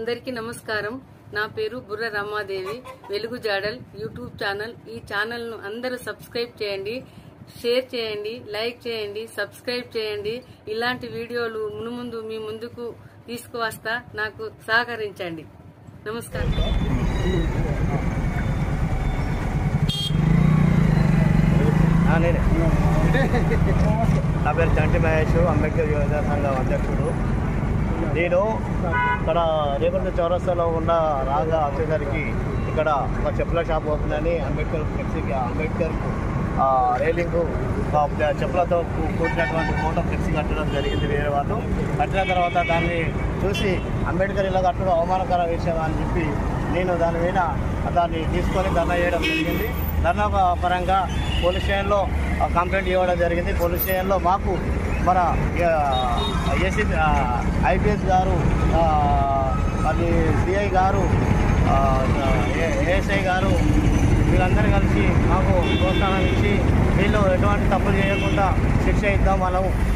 అందరికీ నమస్కారం. నా పేరు బుర్ర రమాదేవి. వెలుగు జాడల్ యూట్యూబ్ ఛానల్. ఈ ఛానల్ ను అందరూ సబ్స్క్రైబ్ చేయండి, షేర్ చేయండి, లైక్ చేయండి, సబ్స్క్రైబ్ చేయండి. ఇలాంటి వీడియోలు మునుముందు మీ ముందుకు తీసుకువస్తా. నాకు సహకరించండి. నమస్కారం. నా పేరు చంటి మహేష్, అంబేద్కర్ యువజన సంఘం అధ్యక్షుడు. నేను ఇక్కడ రేపటి చౌరస్తాలో ఉన్న రాగా వచ్చేసరికి ఇక్కడ ఒక చెప్పుల షాప్ అవుతుందని అంబేద్కర్ రైలింగ్ చెప్పులతో కూర్చున్నటువంటి ఫోటో ఫ్లెక్సీ కట్టడం జరిగింది. వేరే వాళ్ళు కట్టిన తర్వాత దాన్ని చూసి అంబేద్కర్ ఇలా కట్టడం అవమానకర విషయం అని చెప్పి నేను దాన్ని తీసుకొని ధర్నా చేయడం జరిగింది. ధర్నా పరంగా పోలీస్ స్టేషన్లో కంప్లైంట్ ఇవ్వడం జరిగింది. పోలీస్ స్టేషన్లో మాకు మన ఏసీపీ ఐపీఎస్ గారు, అది సిఐ గారు, ఏఎస్ఐ గారు వీళ్ళందరూ కలిసి మాకు ప్రోత్సాహం ఇచ్చి వీళ్ళు ఎటువంటి తప్పులు చేయకుండా శిక్ష ఇద్దాం,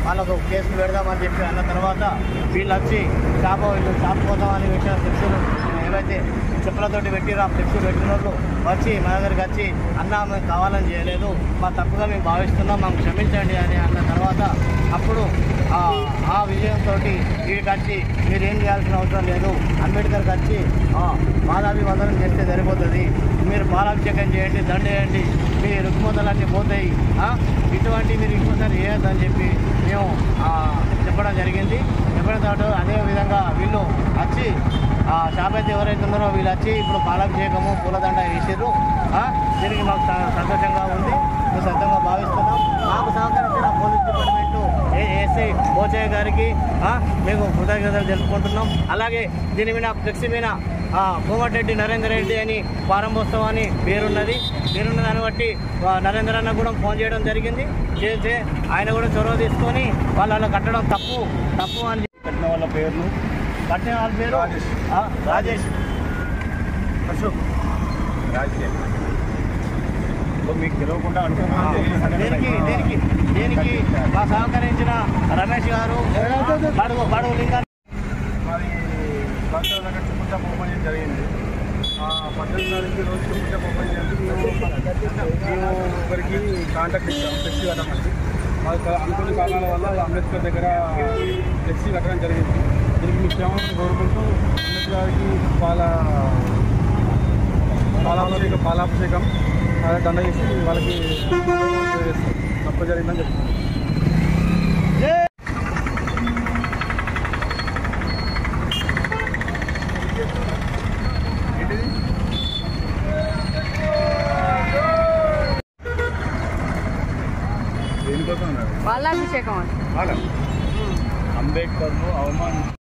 వాళ్ళకు కేసులు పెడదామని చెప్పి అన్న తర్వాత వీళ్ళు వచ్చి షాప్ పోతామని విషయం శిక్షలు ఏవైతే చెప్పులతోటి పెట్టిరో ఆ ఫ్లెక్సీ పెట్టిన వాళ్ళు వచ్చి మా దగ్గరికి వచ్చి అన్న మేము కావాలని చేయలేదు, మా తప్పుగా మేము భావిస్తున్నాం, మాకు క్షమించండి అని అన్న తర్వాత అప్పుడు ఆ విజయంతో వీడికి వచ్చి మీరు ఏం చేయాల్సిన అవసరం లేదు, అంబేద్కర్కి వచ్చి పాదాభివందనం చేస్తే సరిపోతుంది, మీరు పాలాభిషేకం చేయండి, దండ వేయండి, మీ రుగ్మతలన్నీ పోతాయి, ఇటువంటి మీరు ఇంకోసారి చేయొద్దని చెప్పి మేము చెప్పడం జరిగింది. చెప్పిన తర్వాత అదేవిధంగా వీళ్ళు వచ్చి షాప్ అయితే ఎవరైతే ఉన్నారో వీళ్ళు వచ్చి ఇప్పుడు పాలాభిషేకము పూలదండ వేసారు. దీనికి మాకు సంతోషంగా ఉంది, మేము సిద్ధంగా భావిస్తున్నాం. మాకు సహకరించిన పోలీస్ డిపార్ట్మెంటు ఏఎస్ఐ ఓచయ్య గారికి మేము కృతజ్ఞతలు తెలుపుకుంటున్నాం. అలాగే దీని మీద ఫ్లెక్సీ మీద కోమటిరెడ్డి నరేందర్ రెడ్డి అని ప్రారంభోత్సవాన్ని పేరున్నది. దాన్ని బట్టి నరేంద్ర అన్న కూడా ఫోన్ చేయడం జరిగింది. చేస్తే ఆయన కూడా చొరవ తీసుకొని వాళ్ళ కట్టడం తప్పు అని కట్టిన వాళ్ళ పేర్లు, కట్టిన వాళ్ళ పేరు రాజేష్, అశోక్, మీకు తెలియకుండా దీనికి మా సహకరించిన రమేష్ గారు, బడుగు లింగాన్ని చుట్టుముట్ట ఓపెన్ జరిగింది. 18 తారీఖు రోజు చుట్టుముట్ట ఓపెన్ చేసి మేము ఒకరికి కాంటాక్ట్ ఇచ్చాము ఫ్లెక్సీ కట్టమండి. మాకు అనుకున్న కారణాల వల్ల అంబేద్కర్ దగ్గర ఫ్లెక్సీ కట్టడం జరిగింది. దీనికి మీ క్షేమాన్ని కోరుకుంటూ అంబేద్కర్ గారికి పాలాభిషేకం దండ చేసి వాళ్ళకి తప్పు జరిగిందని చెప్తున్నాను. పాలాభిషేకం అంబేద్కర్ను అవమానించి